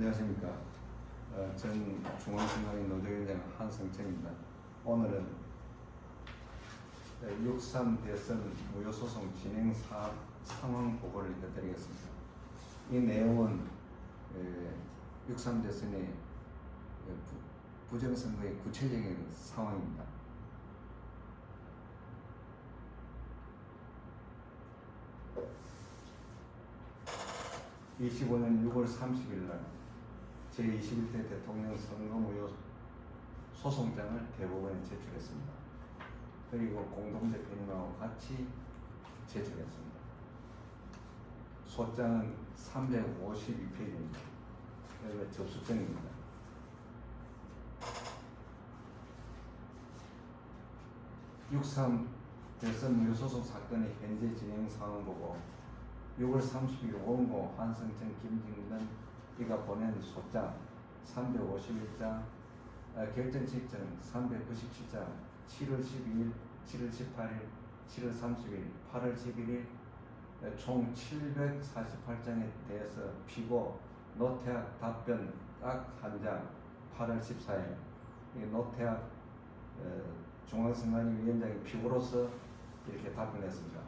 안녕하십니까. 전 중앙선관위 노조위원장 한성철입니다. 오늘은 6.3 대선 무효소송 진행 상황 보고를 해드리겠습니다. 이 내용은 6.3 대선의 부정선거의 구체적인 상황입니다. (2025년 6월 30일) 날 제21대 대통령 선거무효 소송장을 대법원에 제출했습니다. 그리고 공동대표님하고 같이 제출했습니다. 소장은 352페이지입니다. 여기가 접수증입니다. (6.3) 대선 무효 소송 사건의 현재 진행 상황 보고 6월 30일 원고 한성철 김진근 이가 보낸 소장 351장, 결정 시점 397장, 7월 12일, 7월 18일, 7월 30일, 8월 11일 총 748장에 대해서 피고 노태학 답변 딱 한 장, 8월 14일 노태학 중앙선관위 위원장이 피고로서 이렇게 답변했습니다.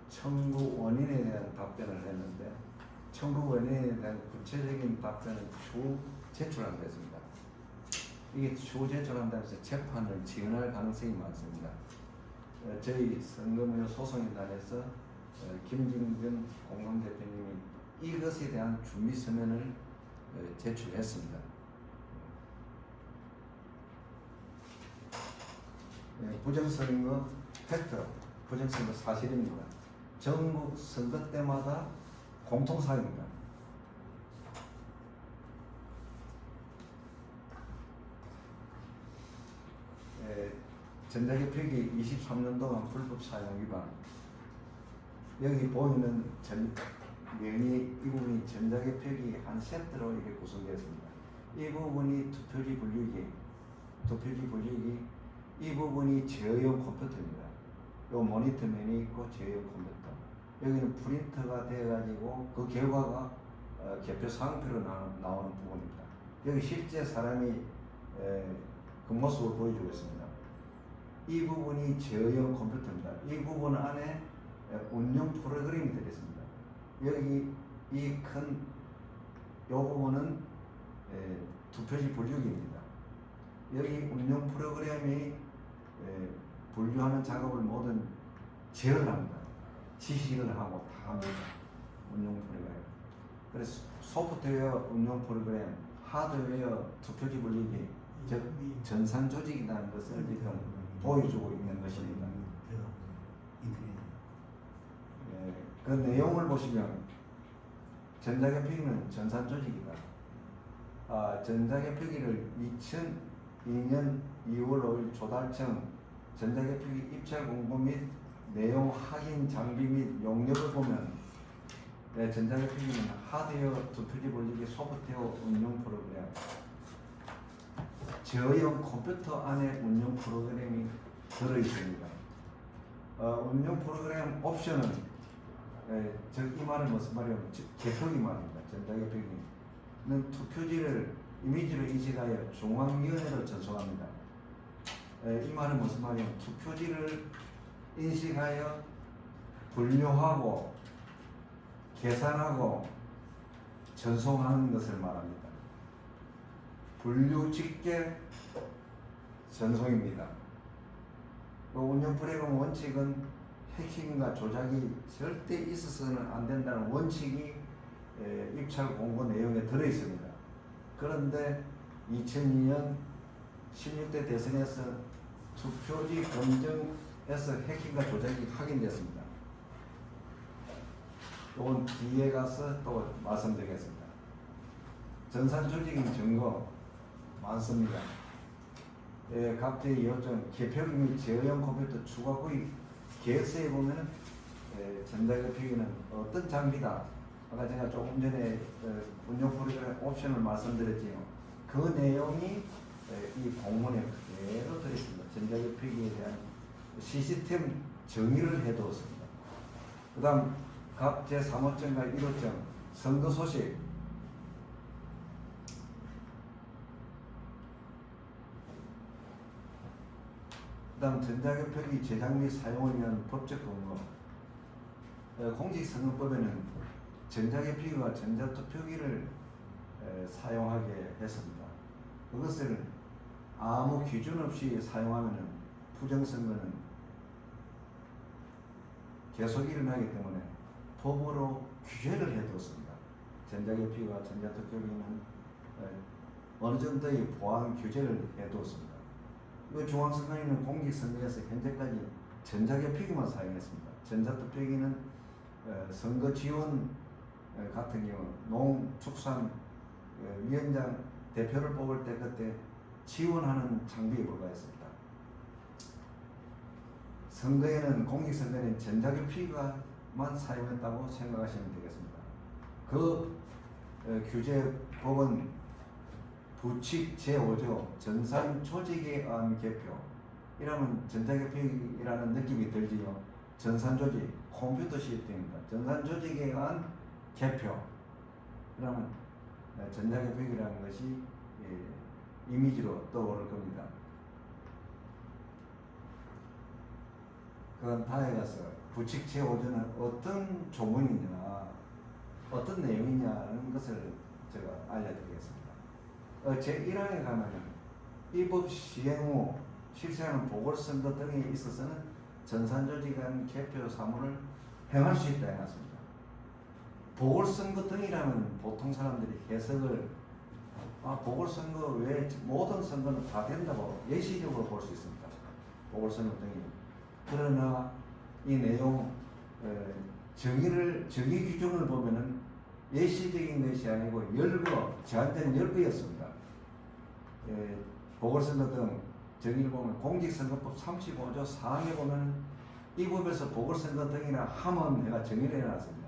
청구 원인에 대한 답변을 했는데 청구 원인에 대한 구체적인 답변은 추후 제출한다했습니다. 이게 추후 제출한다고 해서 재판을 지연할 가능성이 많습니다. 저희 선거무효 소송인단에서 김진근 공동대표님이 이것에 대한 준비 서면을 제출했습니다. 부정선거 팩트, 부정선거 사실입니다. 전국 선거 때마다 공통사항입니다. 전자개표기 23년 동안 불법 사용 위반. 여기 보이는 면이 이 부분이 전자개표기 한 세트로 이렇게 구성되었습니다. 이 부분이 투표지 분류기, 이 부분이 제어용 컴퓨터입니다. 요 모니터면이 있고 제어용 컴퓨터. 여기는 프린터가 돼가지고 그 결과가 개표 상표로 나오는 부분입니다. 여기 실제 사람이 그 모습을 보여주고 있습니다. 이 부분이 제어용 컴퓨터입니다. 이 부분 안에 운영 프로그램이 들어있습니다. 여기 이 큰 요 부분은 투표지 분류기입니다. 여기 운영 프로그램이 분류하는 작업을 모든 제어를 합니다. 지시를 하고 다 합니다. 운영 프로그램. 그래서 소프트웨어 운영 프로그램, 하드웨어 투표지 분류기, 즉 전산 조직이라는 것을 지금 보여주고 있는 것입니다. 그 내용을 보시면 전자개표기는 전산 조직이다. 전자개표기를 2002년 2월 5일 조달청 전자개표기 입찰 공고 및 내용 확인 장비 및 용역을 보면 전자개표기는 하드웨어 투표지 분류기 소프트웨어 운영 프로그램, 제어용 컴퓨터 안에 운영 프로그램이 들어있습니다. 운영 프로그램 옵션은 즉 이 말은 무슨 말이냐면 개표기 말입니다. 전자개표기는 투표지를 이미지로 인식하여 중앙위원회로 전송합니다. 이 말은 무슨 말이냐면 투표지를 인식하여 분류하고 계산하고 전송하는 것을 말합니다. 분류 직계 전송입니다. 운영 프로그램 원칙은 해킹과 조작이 절대 있어서는 안 된다는 원칙이 입찰 공고 내용에 들어 있습니다. 그런데 2002년 16대 대선에서 투표지 검증에서 해킹과 조작이 확인됐습니다. 이건 뒤에 가서 또 말씀드리겠습니다. 전산 조직인 증거 많습니다. 각자의 요청, 개표기 및 제어용 컴퓨터 추가 구입 계획서에 보면은 전자개표기는 어떤 장비다. 아까 제가 조금 전에 운영 프로그램 옵션을 말씀드렸지요. 그 내용이 이 공문에 그대로 들어있습니다. 전자개표기에 대한 시스템 정의를 해두었습니다. 그 다음 각 제3호점과 1호점 선거 소식 그다음 전자개표기 제작 및 사용을 위한 법적 근거. 공직선거법에는 전자개표기와 전자투표기를 사용하게 했습니다. 그것을 아무 기준 없이 사용하면 부정선거는 계속 일어나기 때문에 법으로 규제를 해두었습니다. 전자개표기와 전자투표기는 어느 정도의 보안 규제를 해두었습니다. 중앙선관위는 공직선거에서 현재까지 전자개표기만 사용했습니다. 전자투표기는 선거 지원 같은 경우 농축산 위원장 대표를 뽑을 때 그때 지원하는 장비에 불과했습니다. 선거에는 공직선거에는 전자개표기만 사용했다고 생각하시면 되겠습니다. 그 규제법은 부칙 제5조 전산조직에 의한 개표. 이러면 전자개표기라는 느낌이 들지요. 전산조직, 컴퓨터 시스템입니다. 전산조직에 의한 개표. 그러면 전자개표기라는 것이 이미지로 떠오를 겁니다. 그건 다에 가서 부칙 제5조는 어떤 조문이냐, 어떤 내용이냐는 것을 제가 알려드리겠습니다. 제1항에 가면은 이 법 시행 후 실시하는 보궐선거 등에 있어서는 전산조직 간 개표 사무를 행할 수 있다 해놨습니다. 보궐선거 등이라면 보통 사람들이 해석을 보궐선거 외에 모든 선거는 다 된다고 예시적으로 볼 수 있습니다. 보궐선거 등이. 그러나 이 내용 정의 규정을 보면은 예시적인 것이 아니고 제한된 열거였습니다. 보궐선거 등 정의를 보면 공직선거법 35조 4항에 보면 이 법에서 보궐선거 등이나 함은 해가 정의를 해놨습니다.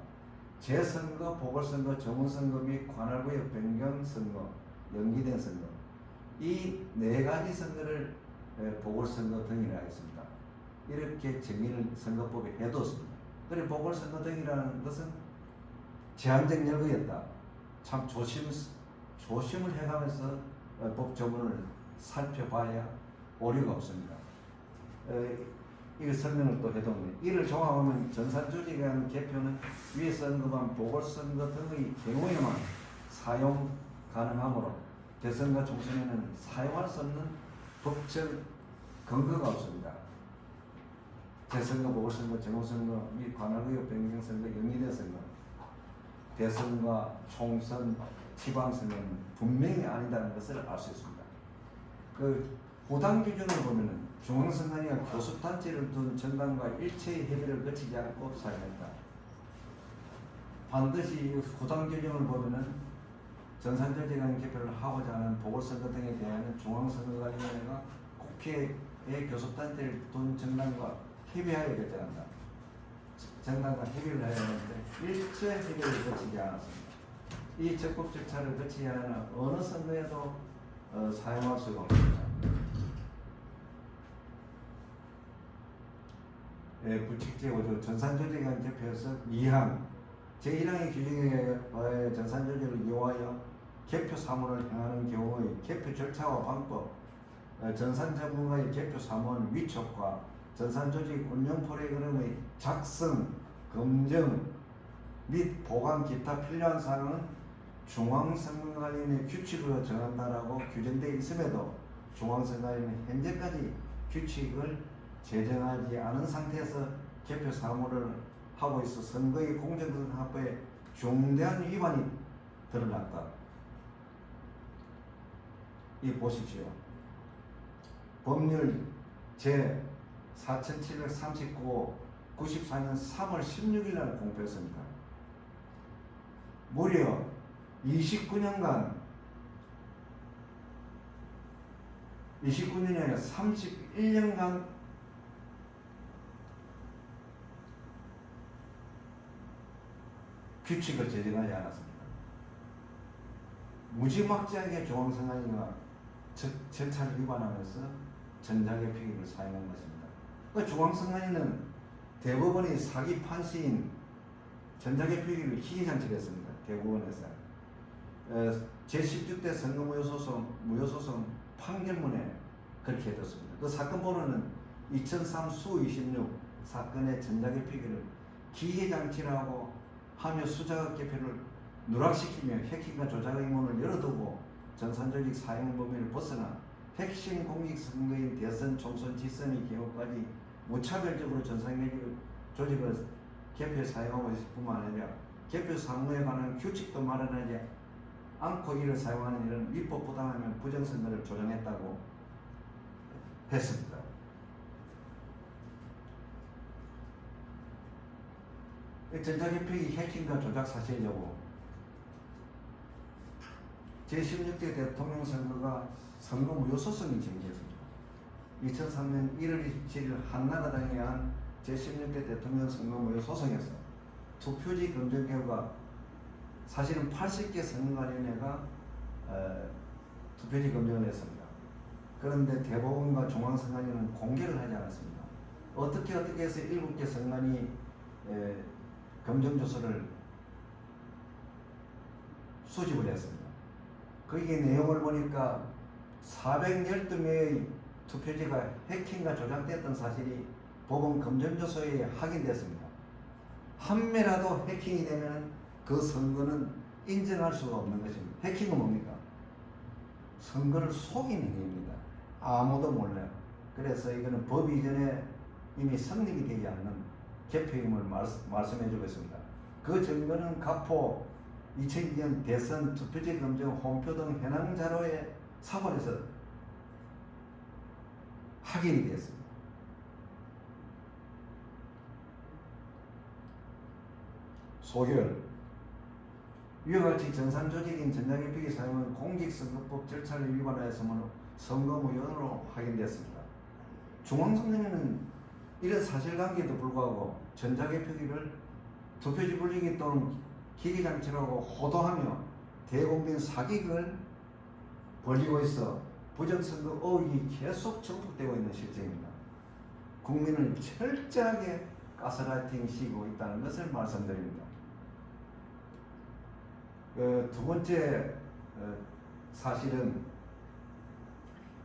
재선거, 보궐선거, 정원선거 및 관할구역 변경선거, 연기된 선거 이 네 가지 선거를 보궐선거 등이라 했습니다. 이렇게 정의를 선거법에 해뒀습니다. 그리고 보궐선거 등이라는 것은 제한적 열거였다. 참 조심을 해가면서 법 조문을 살펴봐야 오류가 없습니다. 이 설명을 또 해뒀는데 이를 종합하면 전산조직에 의한 개표는 위에 선거관 보궐선거 등의 경우에만 사용 가능하므로 대선과 총선에는 사용할 수 없는 법적 근거가 없습니다. 재선거, 보궐선거, 정원선거 및 관할구역 변경선거, 연기된 선거, 대선과 총선, 지방선거는 분명히 아니다는 것을 알 수 있습니다. 그 후당 기준을 보면은 중앙선관위가 교섭단체를 둔 정당과 일체의 협의를 거치지 않고 사용했다. 반드시 후당 기준을 보면은 전산조직 간 개표를 하고자 하는 보궐선거 등에 대한 중앙선거관리위원회가 국회의 교섭단체를 둔 정당과 협의하여 결정한다. 정당과 협의를 해야 하는데 일체 협의를 거치지 않았습니다. 이 적법 절차를 거치지 않은 어느 선거에도 사용할 수가 없습니다. 부칙 제5조 전산조직에 간 개표에서 2항 제1항의 규정에 의해 전산조직을 이용하여 개표 사무를 행하는 경우의 개표 절차와 방법, 전산 전문가의 개표 사무원 위촉과 전산조직 운영 프로그램의 작성, 검증 및 보관 기타 필요한 사항은 중앙선거관리위원회 규칙으로 정한다라고 규정되어 있음에도 중앙선거관리위원회는 현재까지 규칙을 제정하지 않은 상태에서 개표 사무를 하고 있어 선거의 공정성 확보에 중대한 위반이 드러났다. 이 보십시오. 법률 제 4739호 94년 3월 16일 날 공표했습니다. 무려 29년간 29년이 아니라 31년간 규칙을 제정하지 않았습니다. 무지막지하게 중앙선관위가 절차를 위반하면서 전자개표기를 사용한 것입니다. 중앙선관위는 대법원의 사기 판시인 전자개표기를 희귀장치를 했습니다. 대법원에서 제16대 선거무효소송 판결문에 그렇게 해뒀습니다. 그 사건 번호는 2003 수26 사건의 전자개표기를 기계장치라고 하며 수자극 개표를 누락시키며 해킹과 조작 의문을 열어두고 전산조직 사용 범위를 벗어나 핵심 공익선거인 대선, 총선, 지선의 경우까지 무차별적으로 전산조직을 개표에 사용하고 있을 뿐만 아니라 개표 사무에 관한 규칙도 마련하지 않고 이를 사용하는 일은 위법 부당하면 부정선거를 조정했다고 했습니다. 전자개표기 해킹과 조작 사실 여부. 제16대 대통령 선거가 선거 무효 소송이 제기됐습니다. 2003년 1월 27일 한나라당에 한 제16대 대통령 선거 무효 소송에서 투표지 검증 결과 사실은 80개 선거관리위원회가 투표지 검증을 했습니다. 그런데 대법원과 중앙선관위는 공개를 하지 않았습니다. 어떻게 해서 7개 선관위 검증조서를 수집을 했습니다. 거기에 내용을 보니까 412명의 투표지가 해킹과 조작됐던 사실이 법원 검증조서에 확인됐습니다. 한 매라도 해킹이 되면 그 선거는 인정할 수가 없는 것입니다. 해킹은 뭡니까? 선거를 속이는 행위입니다. 아무도 몰라요. 그래서 이거는 법 이전에 이미 성립이 되지 않는 개표임을 말씀해 주겠습니다. 그 증거는 가포 2002년 대선 투표지 검증 홈표 등 현황 자료의 사본에서 확인이 되었습니다. 소결. 이와 같이 전산조직인 전자개표기 사용은 공직선거법 절차를 위반하였으므로 선거무효로 확인됐습니다. 중앙선관위는 이런 사실관계에도 불구하고 전자개표기를 투표지 불리기 또는 기기장치라고 호도하며 대국민 사기극을 벌이고 있어 부정선거 의혹이 계속 전폭되고 있는 실정입니다. 국민을 철저하게 가스라이팅시키고 있다는 것을 말씀드립니다. 두 번째 사실은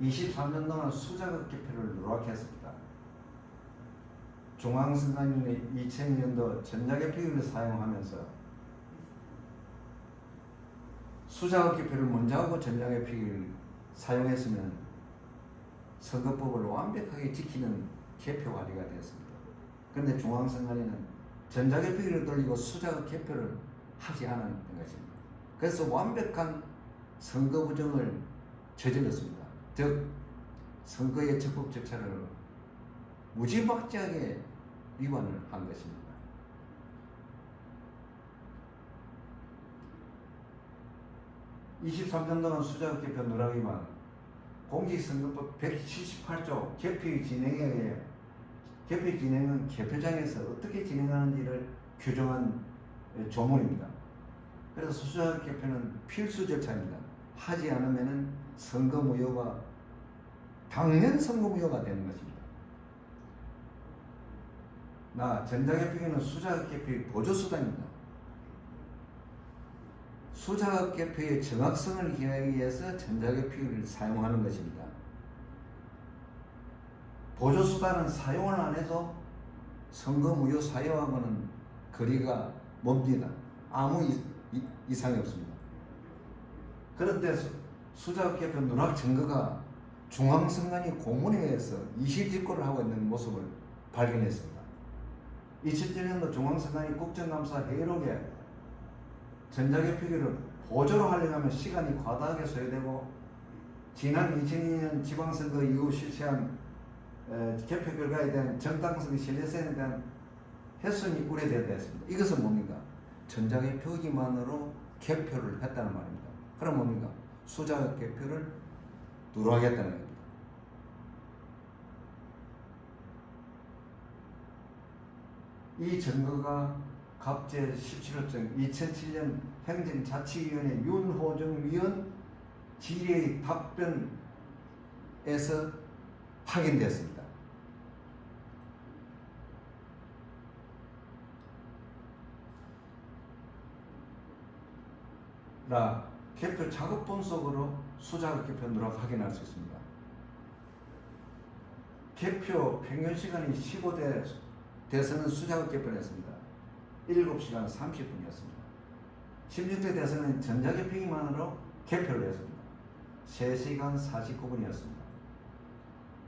23년 동안 수자극 개표를 누락했습니다. 중앙선관위는 2000년도 전자개표기를 사용하면서 수자극 개표를 먼저 하고 전자개표기를 사용했으면 선거법을 완벽하게 지키는 개표 관리가 되었습니다. 그런데 중앙선관위는 전자개표기를 돌리고 수자극 개표를 하지 않은 것입니다. 그래서 완벽한 선거 부정을 저질렀습니다. 즉 선거의 적법 절차를 무지막지하게 위반을 한 것입니다. (23년) 동안 수자극 개표 누락 위반, 공직선거법 178조 개표 진행에 의해 개표 진행은 개표장에서 어떻게 진행하는지를 규정한 조문입니다. 그래서 수자극 개표는 필수 절차입니다. 하지 않으면 선거 무효가 당연 선거 무효가 되는 것입니다. 전자개표기는 수자극 개표의 보조수단입니다. 수자극 개표의 정확성을 기하기 위해서 전자개표기를 사용하는 것입니다. 보조수단은 사용을 안 해도 선거 무효 사유하고는 거리가 멉니다. 아무 이상이 없습니다. 그런데 수자극 개표 누락 증거가 중앙선관위 공문에 의해서 이실직고를 하고 있는 모습을 발견했습니다. 2007년도 중앙선관위 국정감사 회의록에 전자개표기를 보조로 하려면 시간이 과다하게 소요되고 지난 2002년 지방선거 이후 실시한 개표 결과에 대한 정당성 신뢰성에 대한 훼손이 우려되었다 했습니다. 이것은 뭡니까? 전자개표기만으로 개표를 했다는 말입니다. 그럼 뭡니까? 수자극 개표를 누락했다는 겁니다. 이 증거가 갑제 17호증 2007년 행정자치위원회 윤호정 위원 질의의 답변에서 확인되었습니다. 개표 작업본 속으로 수자극 개표 누락 확인할 수 있습니다. 개표 평균 시간이 15대 대선은 수작업 개표를 했습니다. 7시간 30분이었습니다. 16대 대선은 전자개표기만으로 개표를 했습니다. 3시간 49분이었습니다.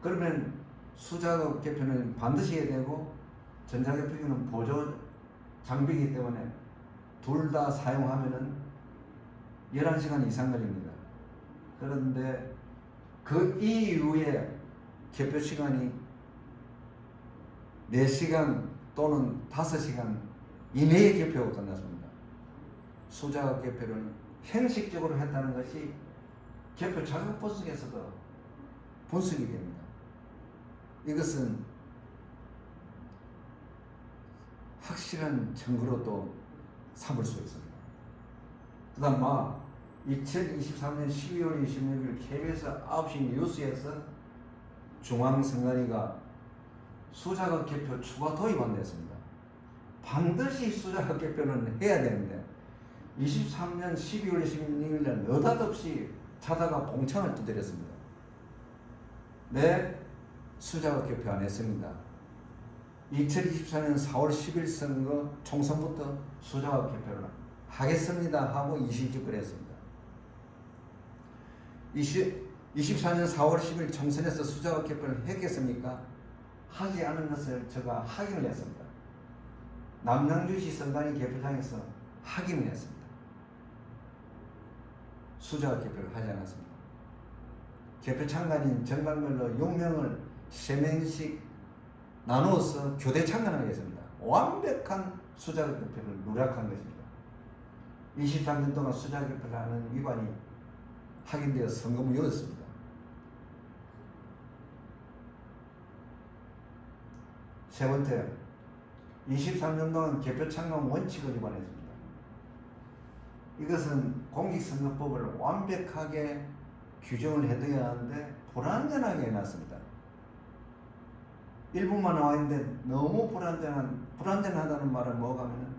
그러면 수작업 개표는 반드시 해야 되고 전자개표기는 보조 장비이기 때문에 둘 다 사용하면은 11시간 이상 걸립니다. 그런데 그 이후에 개표 시간이 4시간 또는 5시간 이내에 개표가 끝났습니다. 수작업 개표를 형식적으로 했다는 것이 개표 자격 분석에서도 분석이 됩니다. 이것은 확실한 증거로 또 삼을 수 있습니다. 그 다음 2023년 12월 26일 KBS 9시 뉴스에서 중앙선관위가 수작업 개표 추가 도입안 됐습니다. 반드시 수작업 개표는 해야 되는데 23년 12월 26일 날 느닷없이 자다가 봉창을 두드렸습니다. 네, 수작업 개표 안 했습니다. 2024년 4월 10일 선거 총선부터 수작업 개표를 하겠습니다 하고 이실직을 했습니다. 24년 4월 10일 총선에서 수작업 개표를 했겠습니까? 하지 않은 것을 제가 확인을 했습니다. 남양주시 선관위 개표장에서 확인을 했습니다. 수작업 개표를 하지 않았습니다. 개표 참관인 정관별로 6명을 3명씩 나누어서 교대 참관하겠습니다. 완벽한 수작업 개표를 누락한 것입니다. 23년 동안 수작업 개표를 하는 위반이 확인되어 선거무효였습니다. 세 번째, 23년 동안 개표 참관 원칙을 위반했습니다. 이것은 공직선거법을 완벽하게 규정을 해둬야 하는데 불완전하게 해놨습니다. 일부만 나와 있는데 너무 불완전하다는 말은 뭐가 하면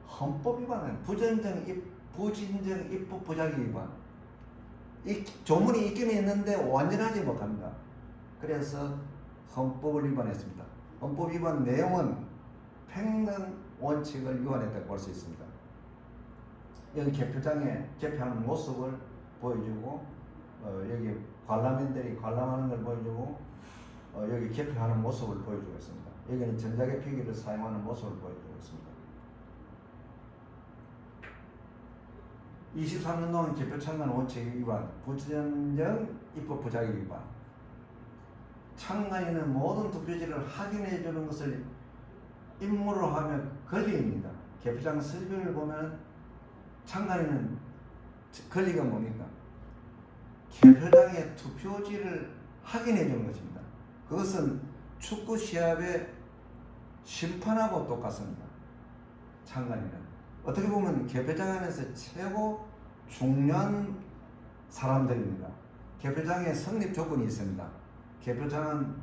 헌법 위반은 부진정 입법 부작위 위반. 이 조문이 있긴 있는데 완전하지 못합니다. 그래서 헌법을 위반했습니다. 헌법 위반 내용은 평등 원칙을 위반했다고 볼 수 있습니다. 여기 개표장에 개표하는 모습을 보여주고 여기 관람인들이 관람하는 걸 보여주고 여기 개표하는 모습을 보여주고 있습니다. 여기는 전자개표기를 사용하는 모습을 보여주고 있습니다. 23년 동안 개표 참관 원칙 위반, 부진정 입법 부작위 위반. 참관인은 모든 투표지를 확인해 주는 것을 임무로 하면 권리입니다. 개표장 설명을 보면 참관인은 권리가 뭡니까? 개표장의 투표지를 확인해 주는 것입니다. 그것은 축구 시합의 심판하고 똑같습니다. 참관인은 어떻게 보면 개표장 안에서 최고 중요한 사람들입니다. 개표장에 성립 조건이 있습니다. 개표장은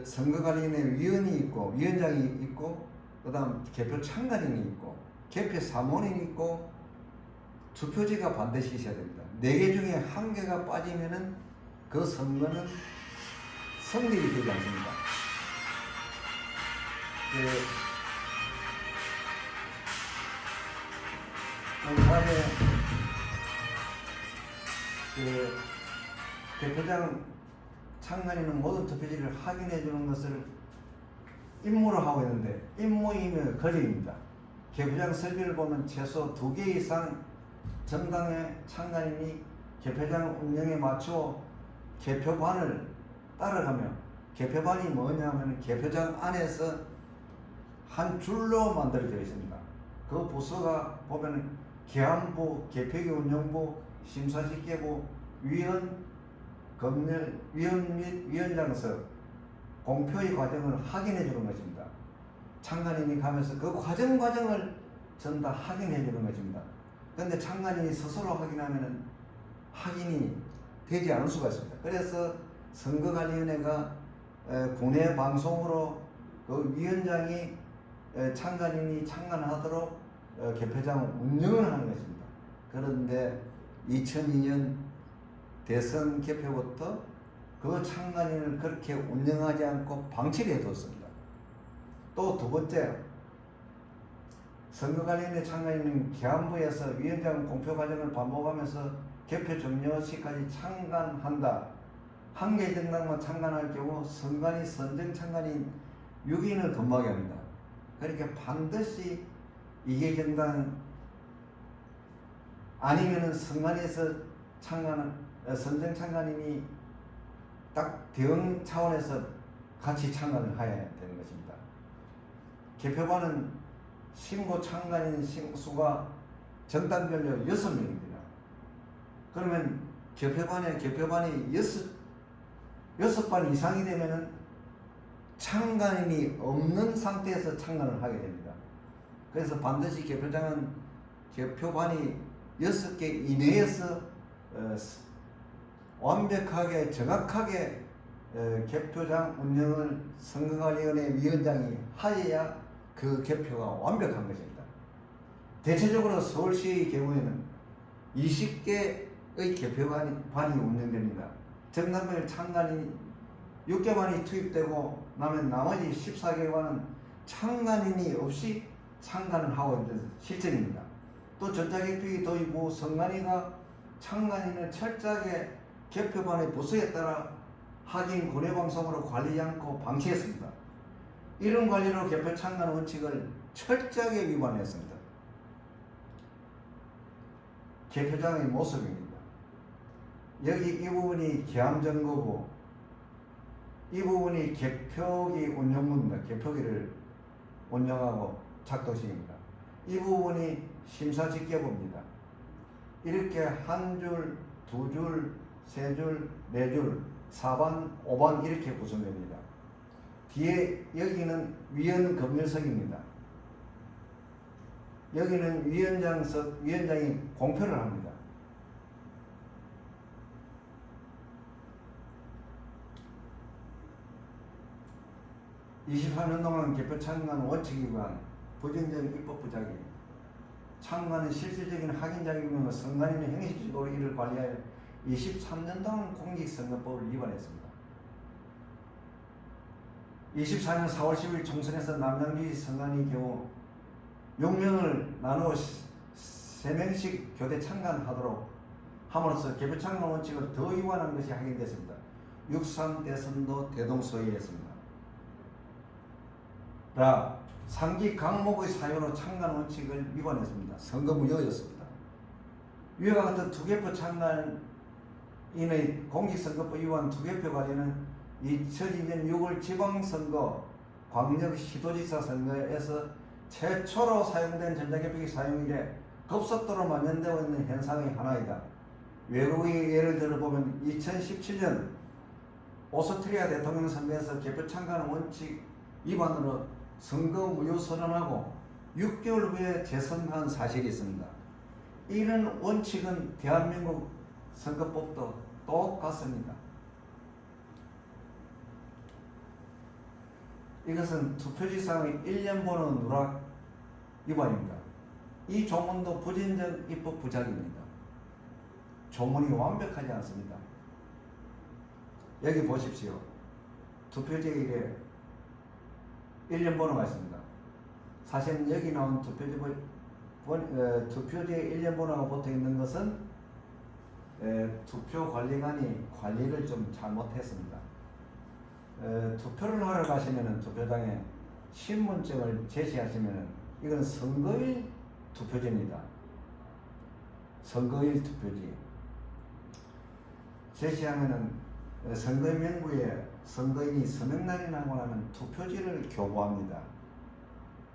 선거관리인의 위원장이 있고 그 다음 개표 참관인이 있고 개표 사무원이 있고 투표지가 반드시 있어야 됩니다. 4개 중에 1개가 빠지면은 그 선거는 성립이 되지 않습니다. 다음에 개표장 참관인은 모든 투표지를 확인해 주는 것을 임무로 하고 있는데 임무이면 권리입니다. 개표장 설비를 보면 최소 2개 이상 정당의 참관인이 개표장 운영에 맞춰 개표반을 따라가며 개표반이 뭐냐면 개표장 안에서 한 줄로 만들어져 있습니다. 그 부서가 보면 계안부, 개표기 운영부, 심사집계부, 위원, 검열, 위원 및 위원장석 공표의 과정을 확인해 주는 것입니다. 참관인이 가면서 그 과정을 전 다 확인해 주는 것입니다. 그런데 참관인이 스스로 확인하면 확인이 되지 않을 수가 있습니다. 그래서 선거관리위원회가 국내 방송으로 그 위원장이 참관인이 참관하도록 개표장 운영을 하는 것입니다. 그런데 2002년 대선 개표부터 그 창간인을 그렇게 운영하지 않고 방치를 해두었습니다. 또 두 번째, 선거관리인의 창간인은 계안부에서 위원장 공표 과정을 반복하면서 개표 종료 시까지 창간한다. 한 개 정당만 창간할 경우 선관위 선정 창간인 6인을 근무하게 합니다. 그러니까 반드시 2개 정당 아니면은 선관위에서 선정 창간인이 딱 대응 차원에서 같이 창간을 해야 되는 것입니다. 개표반은 신고 창간인 수가 정당별로 6명입니다. 그러면 개표반이 6반 이상이 되면은 창간인이 없는 상태에서 창간을 하게 됩니다. 그래서 반드시 개표장은 개표반이 6개 이내에서 완벽하게 정확하게 개표장 운영을 선거관리위원회 위원장이 하여야 그 개표가 완벽한 것입니다. 대체적으로 서울시의 경우에는 20개의 개표반이 운영됩니다. 정당별 창간인 6개반이 투입되고 나면 나머지 14개반은 창간인이 없이 창간을 하고 있는 실정입니다. 또 전자개표기 도입 후 선관위가 창간인을 철저하게 개표반의 부서에 따라 확인 군외방송으로 관리하지 않고 방치했습니다. 이런 관리로 개표 창간 원칙을 철저하게 위반했습니다. 개표장의 모습입니다. 여기 이 부분이 계암점거부, 이 부분이 개표기 운영부입니다. 개표기를 운영하고 작동식입니다. 이 부분이 심사집계부입니다. 이렇게 한 줄, 두 줄, 세 줄, 네 줄, 4반, 5반 이렇게 구성됩니다. 뒤에 여기는 위원 검열석입니다. 여기는 위원장이 공표를 합니다. (24년) 동안 개표 창간 원칙 위반, 부정적 입법 부작위, 창간은 실질적인 확인자격이며 선관위는 형식적으로 이를 관리하여 23년 동안 공직선거법을 위반했습니다. 24년 4월 10일 총선에서 남양주시 선관위 경우 6명을 나누어 3명씩 교대 창간하도록 함으로써 개표 창간 원칙을 더 위반한 것이 확인됐습니다. 6.3 대선도 대동소이했습니다. 상기 강목의 사유로 창간 원칙을 위반했습니다. 선거무효였습니다. 위와 같은 투개표 창간인의 공직선거법 위반 투개표 관련은 2002년 6월 지방선거 광역시도지사 선거에서 최초로 사용된 전자개표기 사용 이래 급속도로 만연되고 있는 현상의 하나이다. 외국의 예를 들어보면 2017년 오스트리아 대통령 선거에서 개표 창간 원칙 위반으로 선거 무효 선언하고 6개월 후에 재선한 사실이 있습니다. 이런 원칙은 대한민국 선거법도 똑같습니다. 이것은 투표지상의 1년 번호 누락 위반입니다. 이 조문도 부정적 입법 부작입니다. 조문이 완벽하지 않습니다. 여기 보십시오. 투표지에 1년 번호가 있습니다. 사실 여기 나온 투표지에 1년 번호가 붙어 있는 것은 투표관리관이 관리를 좀 잘못했습니다. 투표를 하러 가시면은 투표장에 신분증을 제시하시면은 이건 선거일 투표지입니다. 선거일 투표지 제시하면은 선거인 명부에 선거인이 서명날이 나고 나면 투표지를 교부합니다.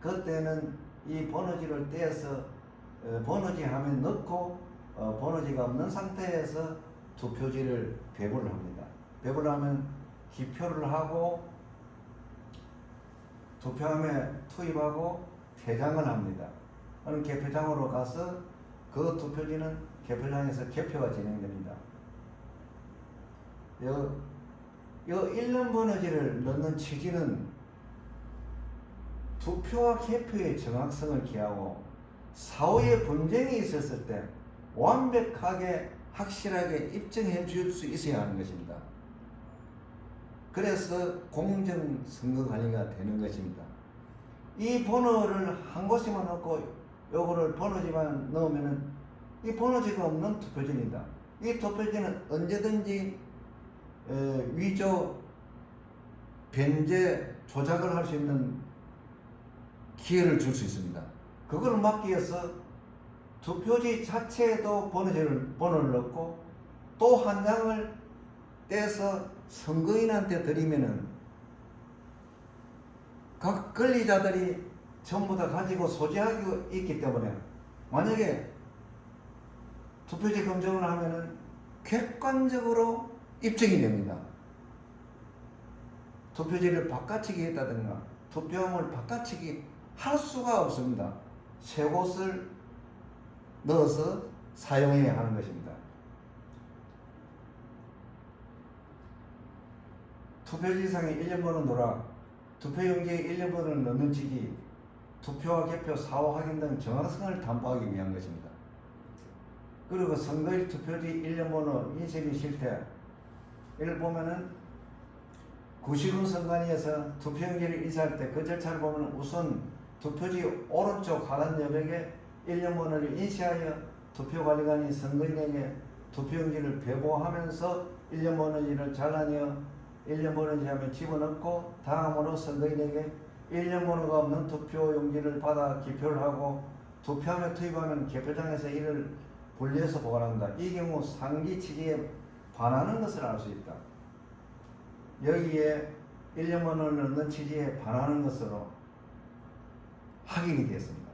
그때는 이 번호지를 떼어서 번호지 화면 넣고 번호지가 없는 상태에서 투표지를 배부를 합니다. 배부를 하면 기표를 하고 투표함에 투입하고 퇴장을 합니다. 그럼 개표장으로 가서 그 투표지는 개표장에서 개표가 진행됩니다. 이 1년 번호지를 넣는 취지는 투표와 개표의 정확성을 기하고 사후에 분쟁이 있었을 때 완벽하게 확실하게 입증해 줄 수 있어야 하는 것입니다. 그래서 공정선거관리가 되는 것입니다. 이 번호를 한 곳에만 넣고 요거를 번호지만 넣으면은 이 번호지가 없는 투표지입니다. 이 투표지는 언제든지 위조, 변제, 조작을 할 수 있는 기회를 줄 수 있습니다. 그걸 막기 위해서 투표지 자체에도 번호를 넣고 또 한 장을 떼서 선거인한테 드리면은 각 권리자들이 전부 다 가지고 소지하고 있기 때문에 만약에 투표지 검증을 하면은 객관적으로 입증이 됩니다. 투표지를 바꿔치기 했다든가 투표함을 바꿔치기 할 수가 없습니다. 새 곳을 넣어서 사용해야 하는 것입니다. 투표지상에 1년번호 누락, 투표용지에 1년번호를 넣는 지기, 투표와 개표, 사후 확인 등 정확성을 담보하기 위한 것입니다. 그리고 선거일 투표지 1년번호 인쇄비 실태 이를 보면은 구시군 선관위에서 투표용지를 인쇄할 때 그 절차를 보면 우선 투표지 오른쪽 하단 여백에 1년번호를 인쇄하여 투표관리관이 선거인에게 투표용지를 배부하면서 1년번호지를 잘라내어 1년번호지 하면 집어넣고 다음으로 선거인에게 1년번호가 없는 투표용지를 받아 기표를 하고 투표함에 투입하면 개표장에서 이를 분리해서 보관한다. 이 경우 상기 취지에 반하는 것을 알 수 있다. 여기에 1년번호를 넣는 취지에 반하는 것으로 확인이 됐습니다.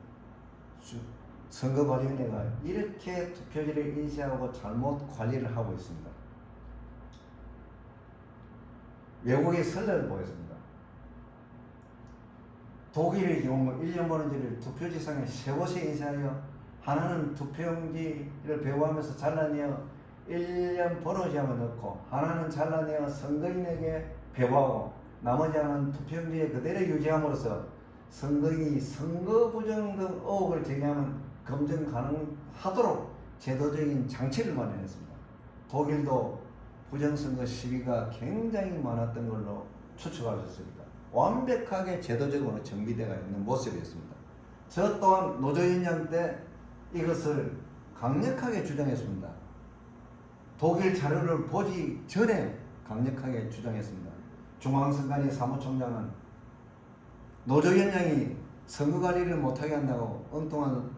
선거관리위원회가 이렇게 투표지를 인쇄하고 잘못 관리를 하고 있습니다. 외국의 선례를 보였습니다. 독일의 경우 1년번호지를 투표지상에 세 곳에 인쇄하여 하나는 투표용지를 배부하면서 잘라내어 1년 번호지함을 넣고 하나는 잘라내어 선거인에게 배부하고 나머지 하나는 투표용지에 그대로 유지함으로써 선거인이 선거 부정 등 의혹을 제기하면 검증 가능하도록 제도적인 장치를 마련했습니다. 독일도 부정선거 시비가 굉장히 많았던 걸로 추측할 수 있습니다. 완벽하게 제도적으로 정비되어 있는 모습이었습니다. 저 또한 노조위원장 때 이것을 강력하게 주장했습니다. 독일 자료를 보지 전에 강력하게 주장했습니다. 중앙선관위 사무총장은 노조위원장이 선거관리를 못하게 한다고 엉뚱한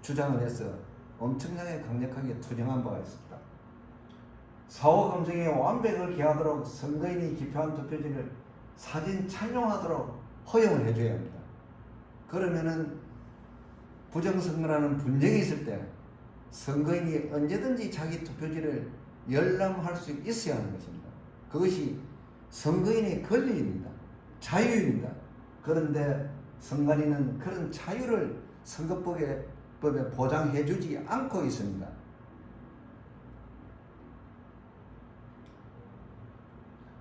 주장을 해서 엄청나게 강력하게 투쟁한 바가 있습니다. 사후 검증에 완벽을 기하도록 선거인이 기표한 투표지를 사진 촬영하도록 허용을 해줘야 합니다. 그러면은 부정선거라는 분쟁이 있을 때 선거인이 언제든지 자기 투표지를 열람할 수 있어야 하는 것입니다. 그것이 선거인의 권리입니다. 자유입니다. 그런데 선관위는 그런 자유를 선거법에 보장해주지 않고 있습니다.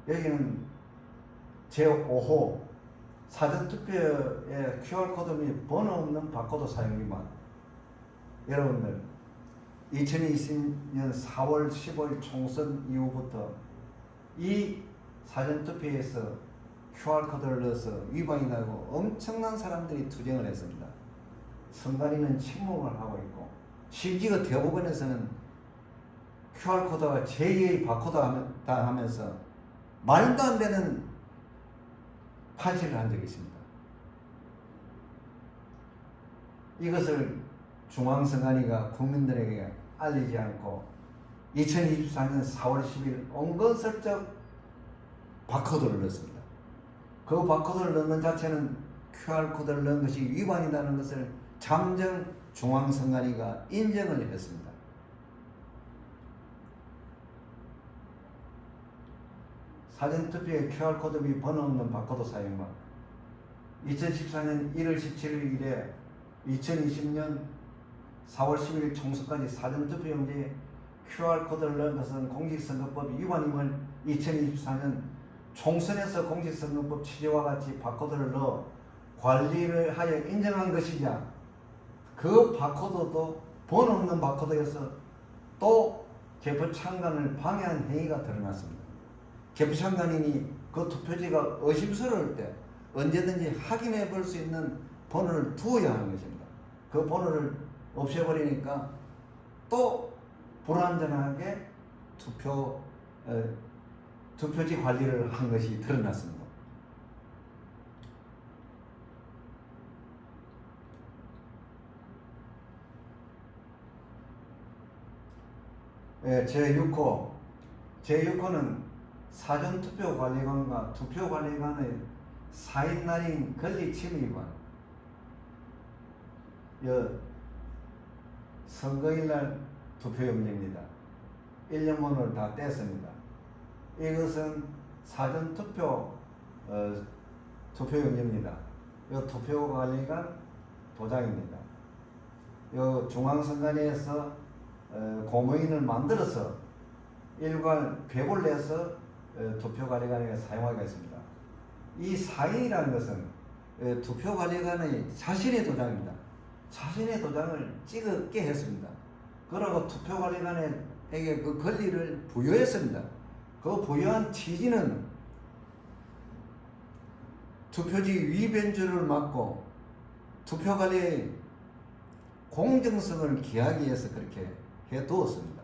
여기는 제5호 사전투표의 QR코드 및 번호 없는 바코드 사용 위반. 여러분들 2020년 4월 15일 총선 이후부터 이 사전투표에서 QR코드를 넣어서 위반이 나고 엄청난 사람들이 투쟁을 했습니다. 선관위는 침묵을 하고 있고 심지어 대법원에서는 QR코드가 제2의 바코드다 하면서 말도 안 되는 판시를 한 적이 있습니다. 이것을 중앙선관위가 국민들에게 알리지 않고 2024년 4월 10일 은근슬쩍 바코드를 넣었습니다. 그 바코드를 넣는 자체는 QR코드를 넣은 것이 위반이라는 것을 잠정 중앙선관위가 인정을 했습니다. 사전투표에 QR코드 및 번호 없는 바코드 사용만 2014년 1월 17일 이래 2020년 4월 10일 총선까지 사전투표용지에 QR코드를 넣은 것은 공직선거법 위반임을 2024년 총선에서 공직선거법 취지와 같이 바코드를 넣어 관리를 하여 인정한 것이냐, 그 바코드도 번호 없는 바코드여서 또 개표 참관을 방해한 행위가 드러났습니다. 개표 참관인이 그 투표지가 의심스러울 때 언제든지 확인해 볼 수 있는 번호를 두어야 하는 것입니다. 그 번호를 없애버리니까 또 불완전하게 투표지 관리를 한 것이 드러났습니다. 제6호는 사전투표관리관과 투표관리관의 사인날인 권리침해위반. 선거일날 투표용지입니다. 1년번호를 다 뗐습니다. 이것은 투표용지입니다. 이 투표관리관 도장입니다. 이 중앙선관위에서 공무원을 만들어서 일괄 배부를 내서 투표관리관에 사용하겠습니다. 이 사인이라는 것은 투표관리관의 자신의 도장입니다. 자신의 도장을 찍게 했습니다. 그러고 투표관리관에게 그 권리를 부여했습니다. 그 부여한 취지는 투표지 위변조를 막고 투표관리의 공정성을 기하기 위해서 그렇게 해두었습니다.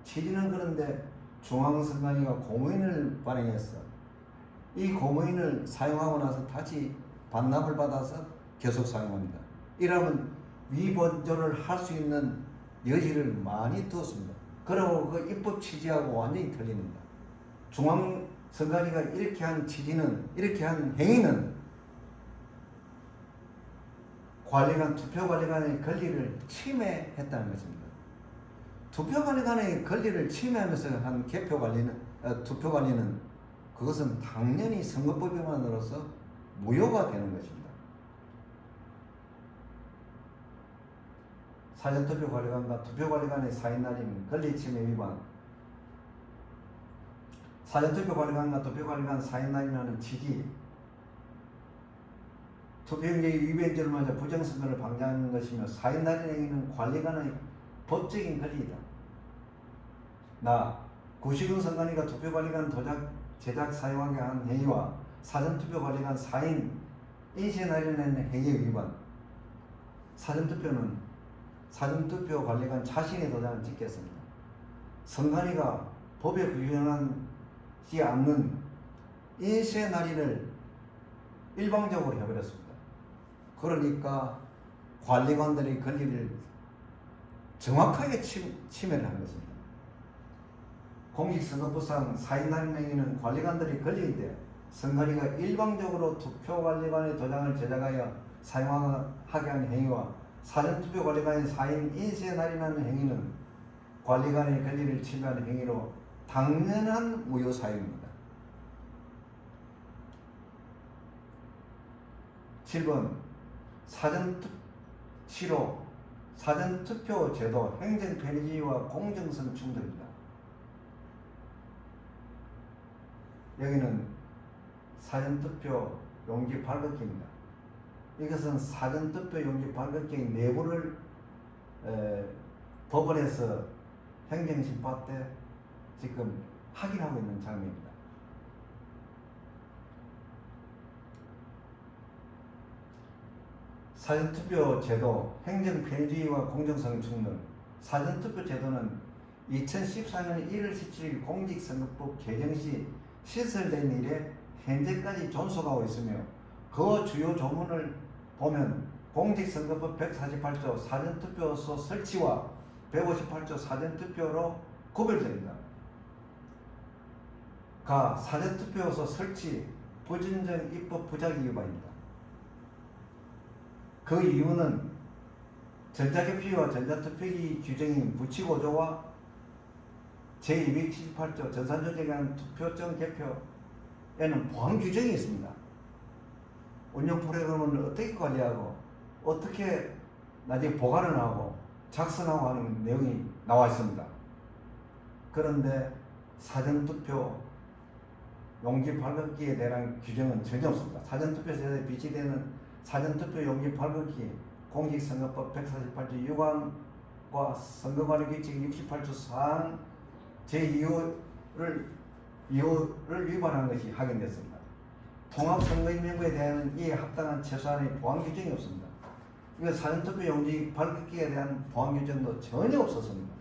취지는 그런데 중앙선관위가 공무원을 발행해서 이 공무원을 사용하고 나서 다시 반납을 받아서 계속 사용합니다. 이러면 위변조를 할 수 있는 여지를 많이 두었습니다. 그리고 그 입법 취지하고 완전히 틀립니다. 중앙선관위가 이렇게 한 취지는, 이렇게 한 행위는 투표관리관의 권리를 침해했다는 것입니다. 투표관리관의 권리를 침해하면서 한 투표관리는 그것은 당연히 선거법 위반으로서 무효가 되는 것입니다. 사전투표관리관과 투표관리관의 사인날인 권리침해 위반. 사전투표관리관과 투표관리관 사인날이라는 취지, 투표용지의 위변조를 맞아 부정선거를 방지하는 것이며 사인날인 행위는 관리관의 법적인 권리이다. 구시군 선관위가 투표관리관 도장 제작 사용하게 한 행위와 사전투표관리관 사인 인쇄 날인하는 행위 위반. 사전투표관리관 자신의 도장을 찍겠습니다. 선관위가 법에 규정하지 않는 인쇄 날인을 일방적으로 해버렸습니다. 그러니까 관리관들의 권리를 정확하게 침해를 한 것입니다. 공직선거법상 사인날인 행위는 관리관들의 권리인데 선관위가 일방적으로 투표관리관의 도장을 제작하여 사용하게 한 행위와 사전투표관리관의 사인 인쇄 날인하는 행위는 관리관의 권리를 침해하는 행위로 당연한 무효사유입니다. 7번 사전투표 제도 행정 편의주의와 공정성 충돌입니다. 여기는 사전투표 용지 발급기입니다. 이것은 사전투표 용지 발급기의 내부를 법원에서 행정심판 때 지금 확인하고 있는 장면입니다. 사전투표 제도 행정 편의주의와 공정성 충돌. 사전투표 제도는 2014년 1월 17일 공직선거법 개정 시 시설된 이래 현재까지 존속하고 있으며 그 주요 조문을 보면 공직선거법 148조 사전투표소 설치와 158조 사전투표로 구별됩니다. 사전투표소 설치 부진정 입법 부작위 위반입니다. 그 이유는 전자개표와 전자투표기 규정인 부치고조와 제278조 전산조직에 관한 투표증 개표에는 보안 규정이 있습니다. 운영 프로그램을 어떻게 관리하고 어떻게 나중에 보관을 하고 작성하고 하는 내용이 나와 있습니다. 그런데 사전투표 용지 발급기에 대한 규정은 전혀 없습니다. 사전투표 제도에 비치되는 사전투표 용지 발급기 공직선거법 148조 6항과 선거관리규칙 68조 4항 제2호를 위반한 것이 확인됐습니다. 통합선거인명부에 대한 이에 합당한 최소한의 보안 규정이 없습니다. 이거 사전투표 용지 발급기에 대한 보안 규정도 전혀 없었습니다.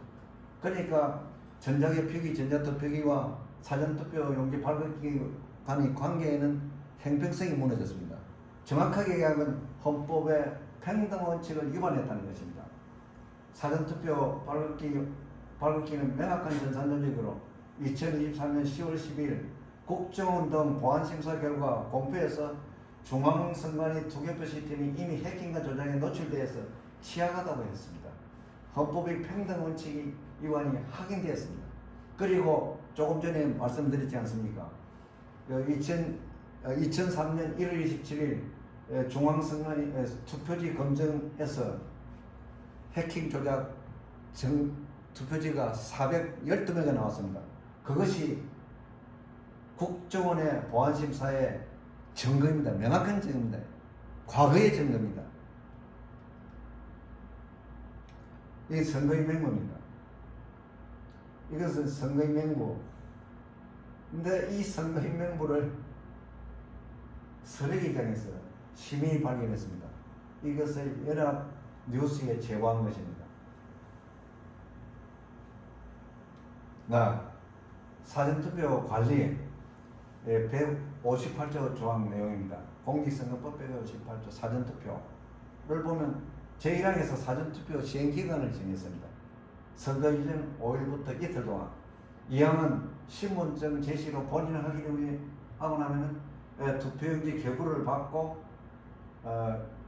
그러니까 전자개 표기, 전자투표기와 사전투표 용지 발급기 간의 관계에는 형평성이 무너졌습니다. 정확하게 얘기하면 헌법의 평등 원칙을 위반했다는 것입니다. 사전투표 발급기는 명확한 전산조직으로 2023년 10월 12일 국정원 등 보안심사 결과 공표에서 중앙선관위 투개표 시스템이 이미 해킹과 조작에 노출되어서 취약하다고 했습니다. 헌법의 평등 원칙이 위반이 확인되었습니다. 그리고 조금 전에 말씀드렸지 않습니까? 2003년 1월 27일 중앙선관위 투표지 검증에서 해킹 조작 투표지가 412명이 나왔습니다. 그것이 국정원의 보안심사의 증거입니다. 명확한 증거입니다. 과거의 증거입니다. 이게 선거인 맹부입니다. 이것은 선거인 맹부. 근데 이 선거인 맹부를 서력의장에서 시민이 발견했습니다. 이것을 연합 뉴스에 제보한 것입니다. 사전투표 관리 158조 조항 내용입니다. 공직선거법 158조 사전투표를 보면 제1항에서 사전투표 시행기간을 정했습니다. 선거 이전 5일부터 이틀 동안. 2항은 신분증 제시로 본인을 확인을 위해 하고 나면은 투표용지 개부를 받고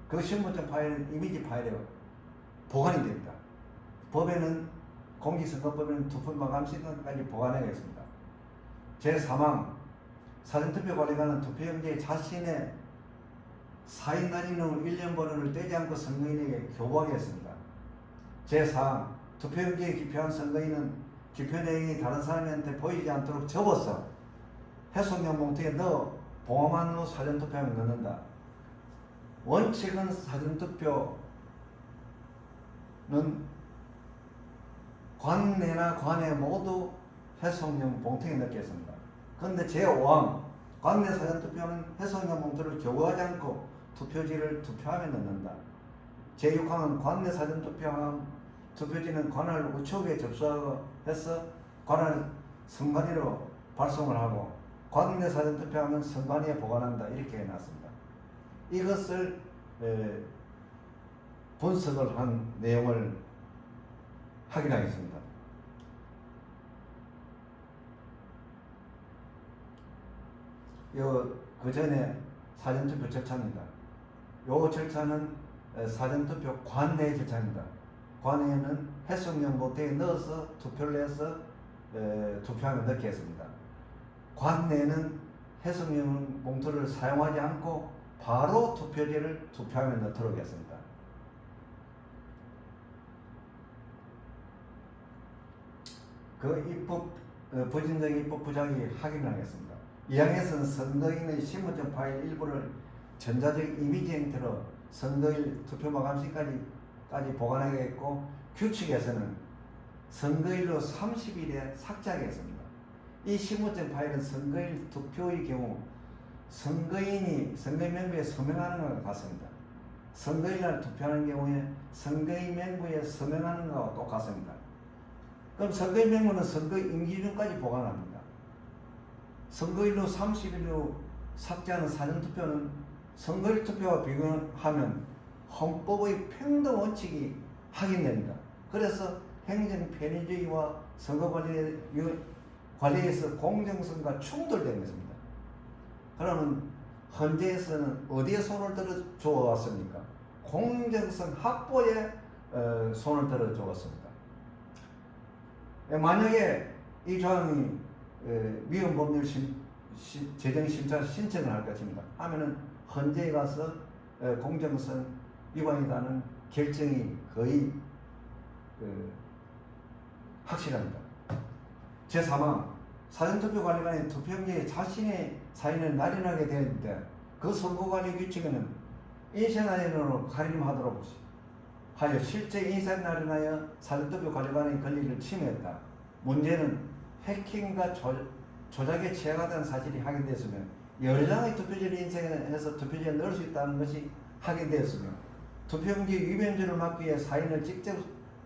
그 신분증 파일, 이미지 파일에 보관이 됩니다. 법에는 공직선거법에는 투표 마감 시간까지 보관하겠습니다. 제3항 사전투표 관리관은 투표용지에 자신의 사인 날인후 1년 번호를 떼지 않고 선거인에게 교부하게 했습니다. 제4항 투표용지에 기표한 선거인은 기표 내용이 다른 사람한테 보이지 않도록 접어서 해송용 봉투에 넣어 봉함한 후 사전투표하면 넣는다. 원칙은 사전투표는 관내나 관외 모두 해송용 봉투에 넣겠습니다. 그런데 제5항 관내 사전투표는 해송용 봉투를 교부하지 않고 투표지를 투표함에 넣는다. 제6항은 관내 투표지는 관할 우측에 접수해서 관할 선관위로 발송을 하고 관내 사전투표함은 선관위에 보관한다. 이렇게 해놨습니다. 이것을 분석을 한 내용을 확인하겠습니다. 그 전에 사전투표 절차입니다. 요 절차는 사전투표 관내 절차입니다. 관내에는 해송용 봉투에 넣어서 투표를 해서 투표함에 넣게 했습니다. 관내는 해송용 봉투를 사용하지 않고 바로 투표지를 투표함에 넣도록 했습니다. 그 부진적 입법 부작위 확인을 하겠습니다. 이 항에서는 선거인의 신분증 파일 일부를 전자적 이미지 형태로 선거일 투표 마감시까지 보관하겠고, 규칙에서는 선거일로 30일에 삭제하겠습니다. 이 신분증 파일은 선거일 투표의 경우 선거인 명부에 서명하는 것과 같습니다. 선거일날 투표하는 경우에 선거인 명부에 서명하는 것과 똑같습니다. 그럼 선거인 명부는 선거 임기중까지 보관합니다. 선거일로 30일 후 삭제하는 사전투표는 선거일 투표와 비교하면 헌법의 평등 원칙이 확인됩니다. 그래서 행정 편의주의와 선거 관리에서 공정성과 충돌된 것입니다. 그러면 헌재에서는 어디에 손을 들어 주었습니까? 공정성 확보에 손을 들어 주었습니다. 만약에 이 조항이 위헌법률 재정심사 신청을 할 것입니다. 하면은 헌재에 가서 공정성 위반이라는 결정이 거의 확실합니다. 제3항 사전투표 관리관이 투표용지에 자신의 사인을 날인하게 되는데 그 선거관리 규칙에는 인쇄 날인으로 가림하도록 하여 실제 인쇄 날인하여 사전투표 관리관의 권리를 침해했다. 문제는 해킹과 조작에 취약하다는 사실이 확인됐으며 여러 장의 투표지를 인쇄해서 투표지에 넣을 수 있다는 것이 확인되었으며 투표용지 위변조를 막기 위해 사인을 직접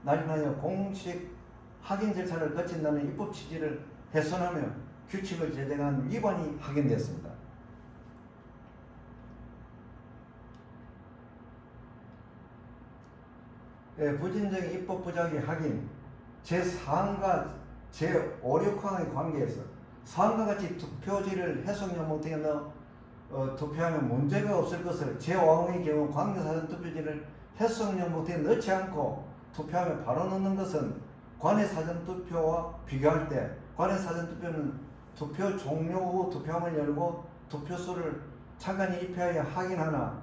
날인하여 공식 확인 절차를 거친다는 입법 취지를 훼손하며 규칙을 제정한 위반이 확인되었습니다. 부진적 입법 부작위 확인 제4항과 제5, 6항의 관계에서 사항과 같이 투표지를 해석 영목등에 넣어 투표하면 문제가 없을 것을 제5항의 경우 관계사전 투표지를 해석 영목등에 넣지 않고 투표하며 바로 넣는 것은 관외 사전 투표와 비교할 때 관외 사전 투표는 투표 종료 후 투표함을 열고 투표수를 차관이 입회하여 확인하나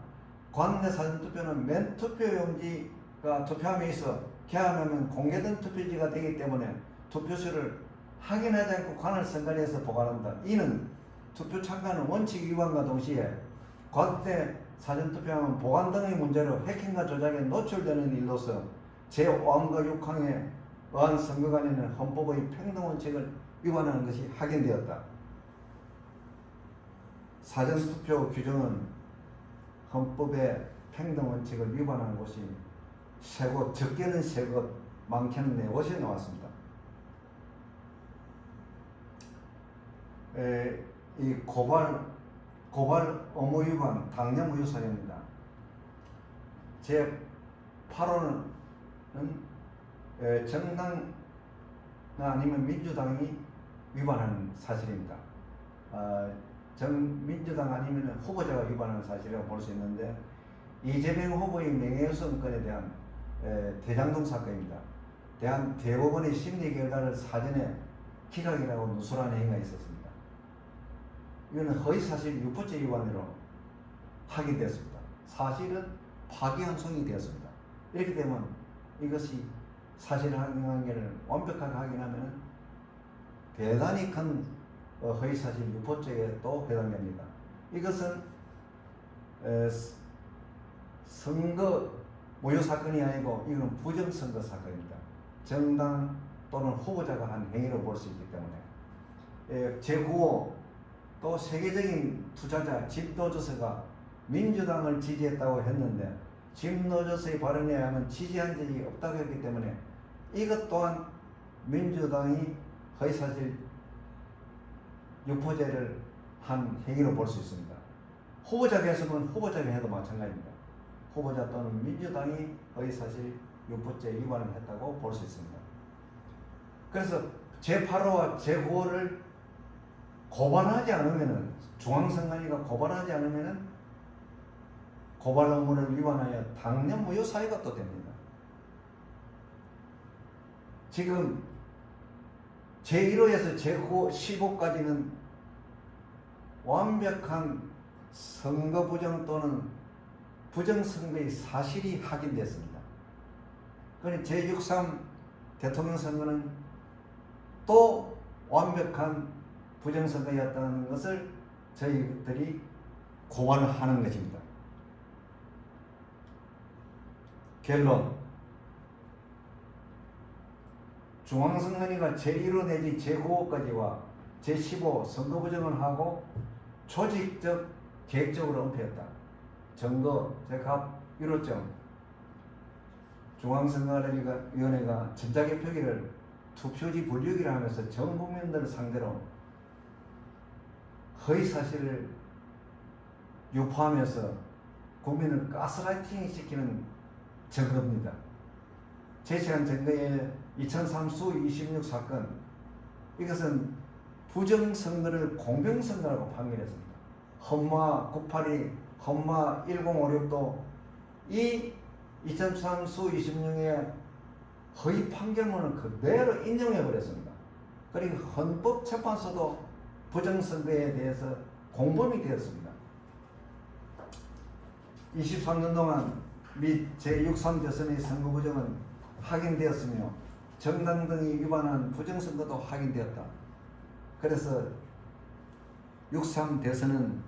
관내 사전 투표는 맨 투표용지가 투표함에 있어 개함하면 공개된 투표지가 되기 때문에 투표수를 확인하지 않고 관을 선관위에서 보관한다. 이는 투표 참가는 원칙 위반과 동시에 관내 사전 투표함은 보관 등의 문제로 해킹과 조작에 노출되는 일로서 제5항과 6항에 의한 선거관리는 헌법의 평등원칙을 위반하는 것이 확인되었다. 사전투표 규정은 헌법의 평등원칙을 위반하는 것이 세곳, 적게는 세곳, 많게는 네곳이 나왔습니다. 이 고발 의무 위반 당념 우유 사유입니다. 제 8호는 정당 아니면 민주당이 위반하는 사실입니다. 민주당 아니면 후보자가 위반하는 사실이라고 볼 수 있는데 이재명 후보의 명예훼손건에 대한 대장동 사건입니다. 대법원의 심리 결과를 사전에 기각이라고 누설하는 행위가 있었습니다. 이거는 허위사실 유포죄 위반으로 확인됐습니다. 사실은 파기환송이 되었습니다. 이렇게 되면 이것이 사실 확인관계를 완벽하게 확인하면 대단히 큰 허위사실 유포죄에 또 해당됩니다. 이것은 선거 모욕 사건이 아니고 이건 부정선거 사건입니다. 정당 또는 후보자가 한 행위로 볼 수 있기 때문에 제9호 또 세계적인 투자자 짐 로저스가 민주당을 지지했다고 했는데 짐 로저스의 발언에 의하면 지지한 적이 없다고 했기 때문에 이것 또한 민주당이 허위사실 유포죄를 한 행위로 볼 수 있습니다. 후보자 개수는 후보자 해도 마찬가지입니다. 후보자 또는 민주당이 허위사실 유포죄 위반을 했다고 볼 수 있습니다. 그래서 제8호와 제9호를 고발하지 않으면은 중앙선관위가 고발하지 않으면은 고발 의무를 위반하여 당년 무효 사유가 또 됩니다. 지금 제1호에서 제9호, 15까지는 완벽한 선거 부정 또는 부정선거의 사실이 확인됐습니다. 그런데 제63 대통령 선거는 또 완벽한 부정선거였다는 것을 저희들이 고발을 하는 것입니다. 결론 중앙선관위가 제1호 내지 제9호까지와 제15 선거 부정을 하고 조직적 계획적으로 은폐했다. 증거 적합 위로점 중앙선거위원회가 전자개표기를 투표지 분류기를 하면서 전 국민들을 상대로 허위사실을 유포하면서 국민을 가스라이팅 시키는 증거입니다. 제시한 증거의 2003 수26 사건 이것은 부정선거를 공정선거라고 판결했습니다. 헌마 982, 헌마 1056도 이 2003 수26의 허위 판결문을 그대로 인정해버렸습니다. 그리고 헌법재판소도 부정선거에 대해서 공범이 되었습니다. 23년 동안 및 제63 대선의 선거 부정은 확인되었으며 정당 등이 위반한 부정선거도 확인되었다. 그래서 63 대선은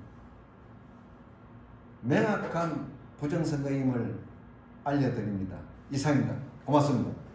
명확한 부정선거임을 알려드립니다. 이상입니다. 고맙습니다.